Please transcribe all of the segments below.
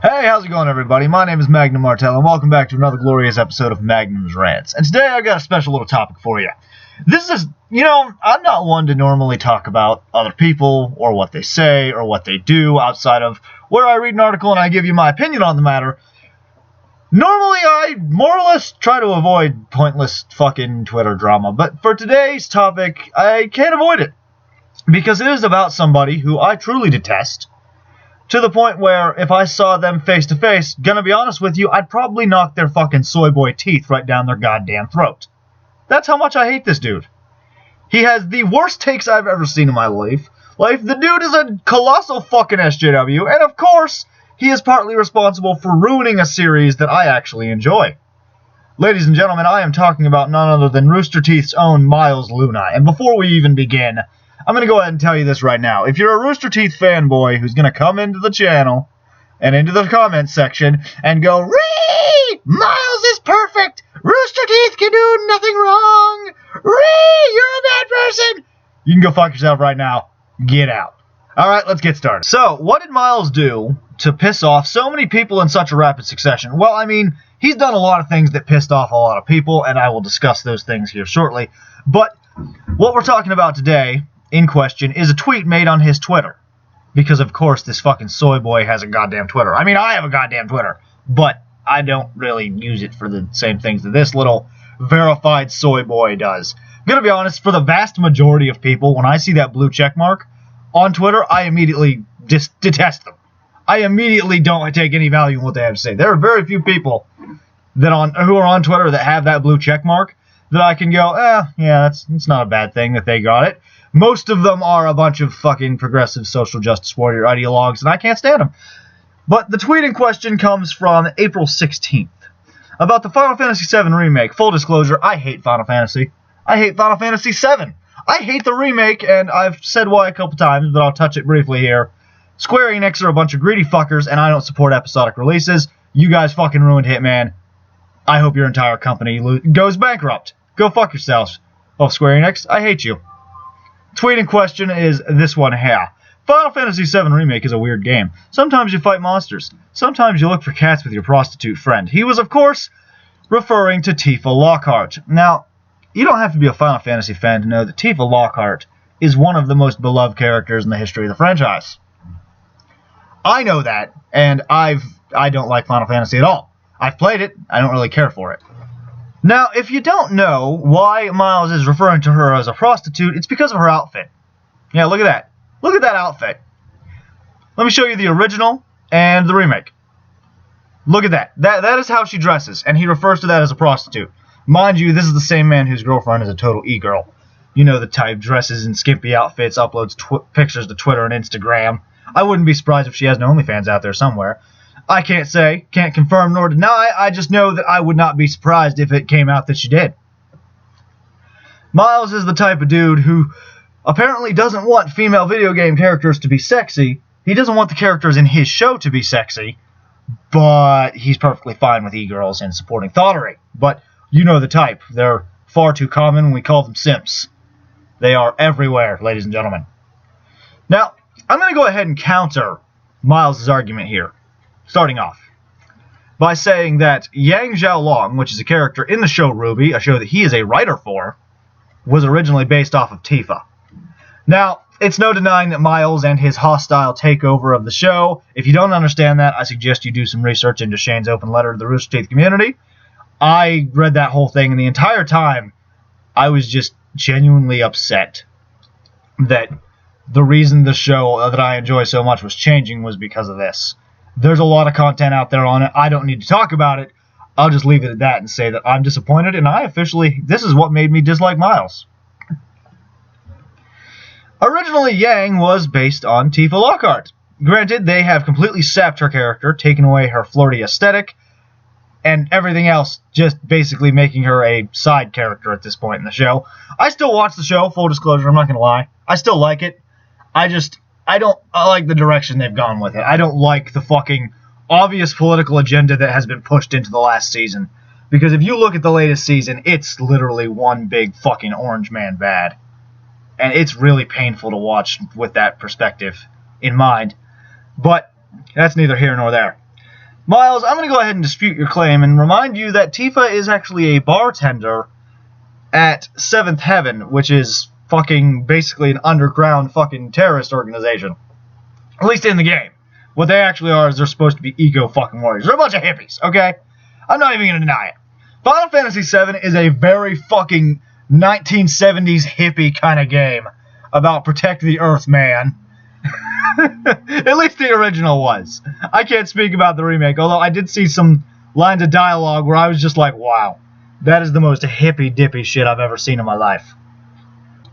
Hey, how's it going, everybody? My name is Magnum Martell, and welcome back to another glorious episode of Magnums Rants. And today I've got a special little topic for you. This is, I'm not one to normally talk about other people, or what they say, or what they do, outside of where I read an article and I give you my opinion on the matter. Normally, I more or less try to avoid pointless fucking Twitter drama, but for today's topic, I can't avoid it. Because it is about somebody who I truly detest, to the point where if I saw them face to face, gonna be honest with you, I'd probably knock their fucking soy boy teeth right down their goddamn throat. That's how much I hate this dude. He has the worst takes I've ever seen in my life. The dude is a colossal fucking SJW, and of course, he is partly responsible for ruining a series that I actually enjoy. Ladies and gentlemen, I am talking about none other than Rooster Teeth's own Miles Luna, and before we even begin, I'm going to go ahead and tell you this right now. If you're a Rooster Teeth fanboy who's going to come into the channel and into the comments section and go, "Ree! Miles is perfect! Rooster Teeth can do nothing wrong! Ree! You're a bad person!" You can go fuck yourself right now. Get out. Alright, let's get started. So, what did Miles do to piss off so many people in such a rapid succession? Well, I mean, he's done a lot of things that pissed off a lot of people, and I will discuss those things here shortly. But what we're talking about today in question is a tweet made on his Twitter. Because, of course, this fucking soy boy has a goddamn Twitter. I mean, I have a goddamn Twitter, but I don't really use it for the same things that this little verified soy boy does. I'm gonna be honest, for the vast majority of people, when I see that blue check mark on Twitter, I immediately detest them. I immediately don't take any value in what they have to say. There are very few people who are on Twitter that have that blue check mark that I can go, yeah, it's not a bad thing that they got it. Most of them are a bunch of fucking progressive social justice warrior ideologues, and I can't stand them. But the tweet in question comes from April 16th. About the Final Fantasy VII Remake. Full disclosure, I hate Final Fantasy. I hate Final Fantasy VII. I hate the remake, and I've said why a couple times, but I'll touch it briefly here. Square Enix are a bunch of greedy fuckers, and I don't support episodic releases. You guys fucking ruined Hitman. I hope your entire company goes bankrupt. Go fuck yourselves. Oh, Square Enix, I hate you. Tweet in question is this one here. Final Fantasy VII Remake is a weird game. Sometimes you fight monsters. Sometimes you look for cats with your prostitute friend. He was, of course, referring to Tifa Lockheart. Now, you don't have to be a Final Fantasy fan to know that Tifa Lockheart is one of the most beloved characters in the history of the franchise. I know that, and I don't like Final Fantasy at all. I've played it. I don't really care for it. Now, if you don't know why Miles is referring to her as a prostitute, it's because of her outfit. Yeah, look at that. Look at that outfit. Let me show you the original and the remake. Look at that. That is how she dresses, and he refers to that as a prostitute. Mind you, this is the same man whose girlfriend is a total e-girl. You know the type, dresses in skimpy outfits, uploads pictures to Twitter and Instagram. I wouldn't be surprised if she has an OnlyFans out there somewhere. I can't say, can't confirm nor deny, I just know that I would not be surprised if it came out that she did. Miles is the type of dude who apparently doesn't want female video game characters to be sexy. He doesn't want the characters in his show to be sexy, but he's perfectly fine with e-girls and supporting thottery. But you know the type. They're far too common, and we call them simps. They are everywhere, ladies and gentlemen. Now, I'm going to go ahead and counter Miles' argument here. Starting off by saying that Yang Xiaolong, which is a character in the show RWBY, a show that he is a writer for, was originally based off of Tifa. Now, it's no denying that Miles and his hostile takeover of the show, if you don't understand that, I suggest you do some research into Shane's open letter to the Rooster Teeth community. I read that whole thing, and the entire time, I was just genuinely upset that the reason the show that I enjoy so much was changing was because of this. There's a lot of content out there on it. I don't need to talk about it. I'll just leave it at that and say that I'm disappointed, and this is what made me dislike Miles. Originally, Yang was based on Tifa Lockheart. Granted, they have completely sapped her character, taken away her flirty aesthetic, and everything else, just basically making her a side character at this point in the show. I still watch the show, full disclosure, I'm not going to lie. I still like it. I like the direction they've gone with it. I don't like the fucking obvious political agenda that has been pushed into the last season. Because if you look at the latest season, it's literally one big fucking orange man bad. And it's really painful to watch with that perspective in mind. But that's neither here nor there. Miles, I'm going to go ahead and dispute your claim and remind you that Tifa is actually a bartender at 7th Heaven, which is fucking basically an underground fucking terrorist organization. At least in the game. What they actually are is they're supposed to be eco-fucking warriors. They're a bunch of hippies, okay? I'm not even going to deny it. Final Fantasy VII is a very fucking 1970s hippie kind of game about protect the Earth, man. At least the original was. I can't speak about the remake, although I did see some lines of dialogue where I was just like, wow, that is the most hippy-dippy shit I've ever seen in my life.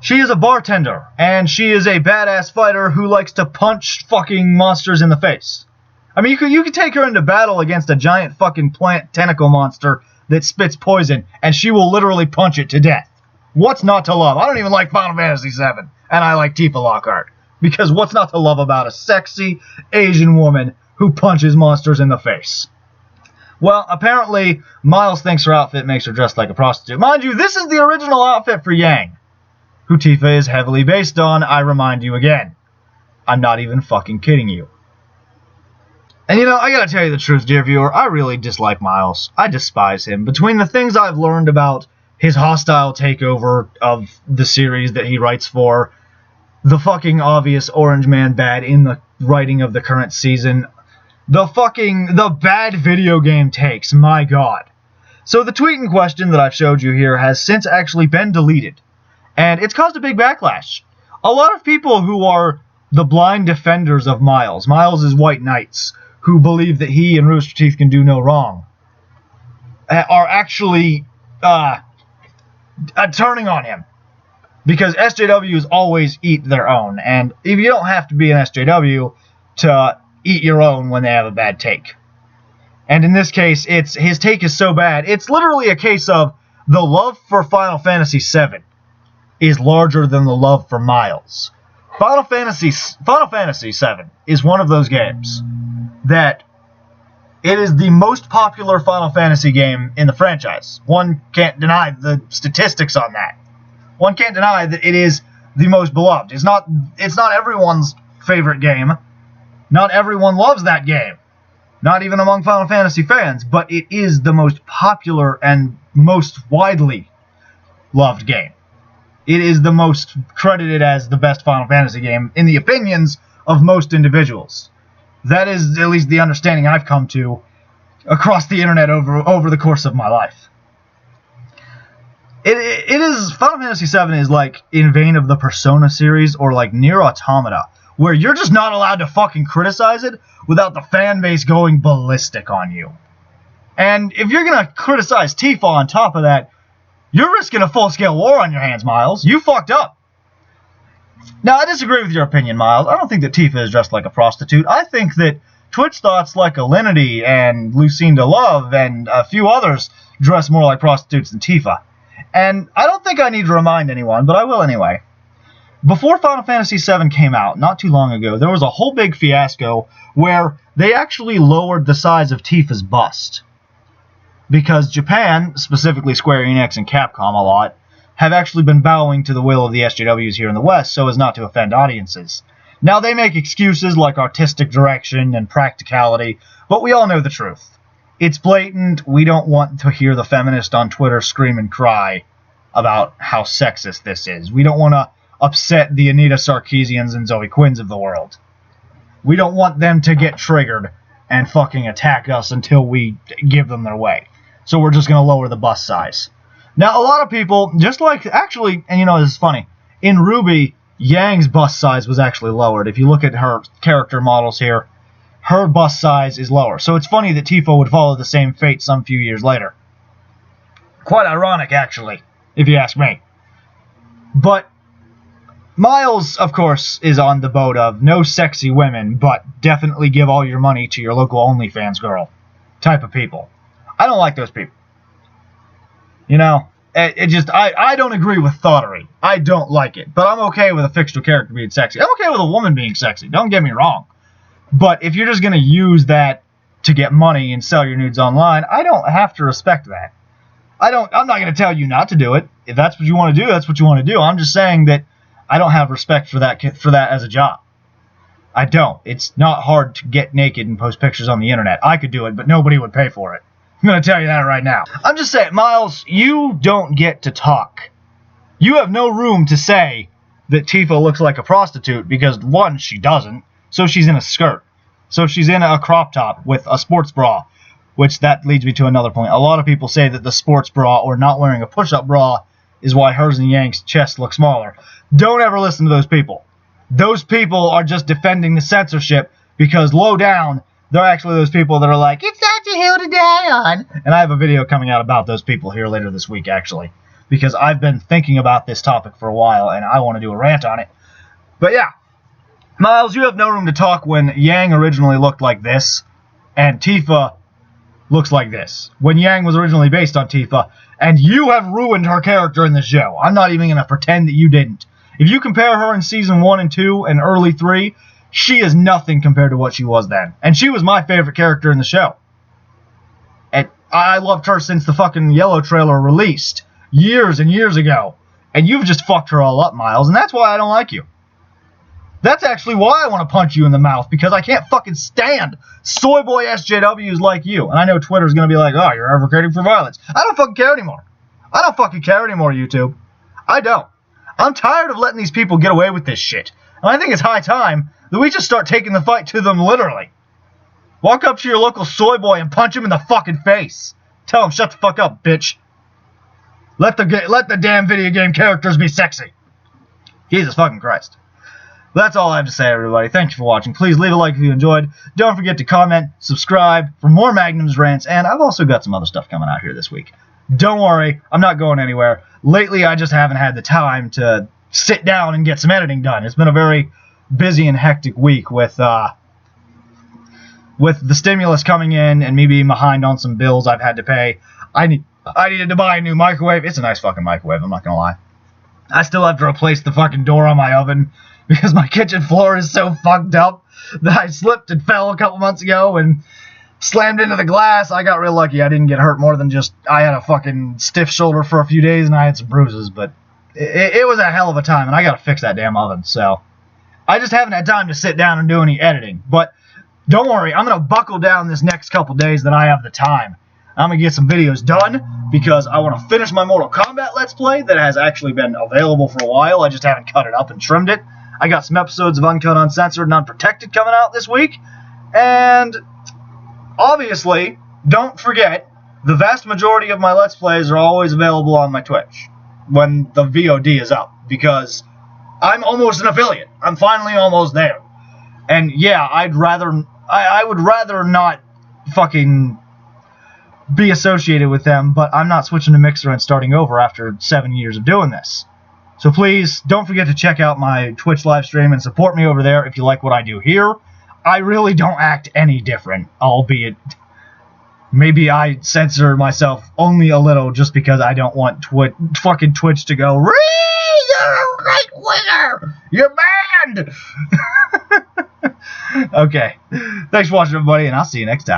She is a bartender, and she is a badass fighter who likes to punch fucking monsters in the face. I mean, you could take her into battle against a giant fucking plant tentacle monster that spits poison, and she will literally punch it to death. What's not to love? I don't even like Final Fantasy VII, and I like Tifa Lockheart. Because what's not to love about a sexy Asian woman who punches monsters in the face? Well, apparently, Miles thinks her outfit makes her dress like a prostitute. Mind you, this is the original outfit for Yang, who Tifa is heavily based on, I remind you again. I'm not even fucking kidding you. And you know, I gotta tell you the truth, dear viewer, I really dislike Miles. I despise him. Between the things I've learned about his hostile takeover of the series that he writes for, the fucking obvious Orange Man bad in the writing of the current season, the bad video game takes, my god. So the tweet in question that I've showed you here has since actually been deleted, and it's caused a big backlash. A lot of people who are the blind defenders of Miles, Miles' white knights, who believe that he and Rooster Teeth can do no wrong, are actually turning on him. Because SJWs always eat their own, and if you don't have to be an SJW to eat your own when they have a bad take. And in this case, his take is so bad, it's literally a case of the love for Final Fantasy VII is larger than the love for Miles. Final Fantasy VII is one of those games that it is the most popular Final Fantasy game in the franchise. One can't deny the statistics on that. One can't deny that it is the most beloved. It's not everyone's favorite game. Not everyone loves that game. Not even among Final Fantasy fans, but it is the most popular and most widely loved game. It is the most credited as the best Final Fantasy game in the opinions of most individuals. That is at least the understanding I've come to across the internet over the course of my life. It is Final Fantasy VII is like in vein of the Persona series or like Nier Automata, where you're just not allowed to fucking criticize it without the fan base going ballistic on you. And if you're gonna criticize Tifa on top of that, you're risking a full-scale war on your hands, Miles. You fucked up. Now, I disagree with your opinion, Miles. I don't think that Tifa is dressed like a prostitute. I think that Twitch thoughts like Alinity and Lucinda Love and a few others dress more like prostitutes than Tifa. And I don't think I need to remind anyone, but I will anyway. Before Final Fantasy VII came out, not too long ago, there was a whole big fiasco where they actually lowered the size of Tifa's bust. Because Japan, specifically Square Enix and Capcom a lot, have actually been bowing to the will of the SJWs here in the West so as not to offend audiences. Now, they make excuses like artistic direction and practicality, but we all know the truth. It's blatant. We don't want to hear the feminist on Twitter scream and cry about how sexist this is. We don't want to upset the Anita Sarkeesians and Zoe Quinns of the world. We don't want them to get triggered and fucking attack us until we give them their way. So we're just going to lower the bust size. Now, a lot of people, just like, actually, and you know, this is funny, in RWBY, Yang's bust size was actually lowered. If you look at her character models here, her bust size is lower. So it's funny that Tifa would follow the same fate some few years later. Quite ironic, actually, if you ask me. But Miles, of course, is on the boat of no sexy women, but definitely give all your money to your local OnlyFans girl type of people. I don't like those people. You know, I don't agree with thoughterry. I don't like it. But I'm okay with a fictional character being sexy. I'm okay with a woman being sexy. Don't get me wrong. But if you're just going to use that to get money and sell your nudes online, I don't have to respect that. I'm not going to tell you not to do it. If that's what you want to do, that's what you want to do. I'm just saying that I don't have respect for that as a job. I don't. It's not hard to get naked and post pictures on the internet. I could do it, but nobody would pay for it. I'm going to tell you that right now. I'm just saying, Miles, you don't get to talk. You have no room to say that Tifa looks like a prostitute because, one, she doesn't, so she's in a skirt. So she's in a crop top with a sports bra, which that leads me to another point. A lot of people say that the sports bra or not wearing a push-up bra is why hers and Yang's chest look smaller. Don't ever listen to those people. Those people are just defending the censorship because low down, they're actually those people that are like, it's such a hill to die on. And I have a video coming out about those people here later this week, actually, because I've been thinking about this topic for a while, and I want to do a rant on it. But yeah, Miles, you have no room to talk when Yang originally looked like this, and Tifa looks like this. When Yang was originally based on Tifa, and you have ruined her character in the show. I'm not even going to pretend that you didn't. If you compare her in Season 1 and 2 and early 3, she is nothing compared to what she was then. And she was my favorite character in the show. And I loved her since the fucking Yellow trailer released years and years ago. And you've just fucked her all up, Miles, and that's why I don't like you. That's actually why I want to punch you in the mouth, because I can't fucking stand soy boy SJWs like you. And I know Twitter's going to be like, oh, you're advocating for violence. I don't fucking care anymore. I don't fucking care anymore, YouTube. I don't. I'm tired of letting these people get away with this shit. And I think it's high time that we just start taking the fight to them literally. Walk up to your local soy boy and punch him in the fucking face. Tell him, shut the fuck up, bitch. Let the damn video game characters be sexy. Jesus fucking Christ. That's all I have to say, everybody. Thank you for watching. Please leave a like if you enjoyed. Don't forget to comment, subscribe for more Magnums Rants, and I've also got some other stuff coming out here this week. Don't worry, I'm not going anywhere. Lately, I just haven't had the time to sit down and get some editing done. It's been a very busy and hectic week with the stimulus coming in and me being behind on some bills I've had to pay. I needed to buy a new microwave. It's a nice fucking microwave, I'm not going to lie. I still have to replace the fucking door on my oven because my kitchen floor is so fucked up that I slipped and fell a couple months ago and slammed into the glass. I got real lucky. I didn't get hurt more than just I had a fucking stiff shoulder for a few days and I had some bruises, but it was a hell of a time, and I got to fix that damn oven. So I just haven't had time to sit down and do any editing. But don't worry, I'm going to buckle down this next couple days that I have the time. I'm going to get some videos done because I want to finish my Mortal Kombat Let's Play that has actually been available for a while. I just haven't cut it up and trimmed it. I got some episodes of Uncut, Uncensored, and Unprotected coming out this week. And obviously, don't forget, the vast majority of my Let's Plays are always available on my Twitch when the VOD is up, because I'm almost an affiliate. I'm finally almost there. And yeah, I would rather not fucking be associated with them, but I'm not switching to Mixer and starting over after 7 years of doing this. So please, don't forget to check out my Twitch live stream and support me over there if you like what I do here. I really don't act any different, albeit maybe I censor myself only a little just because I don't want fucking Twitch to go, you're a right winger! You're banned! Okay. Thanks for watching, everybody, and I'll see you next time.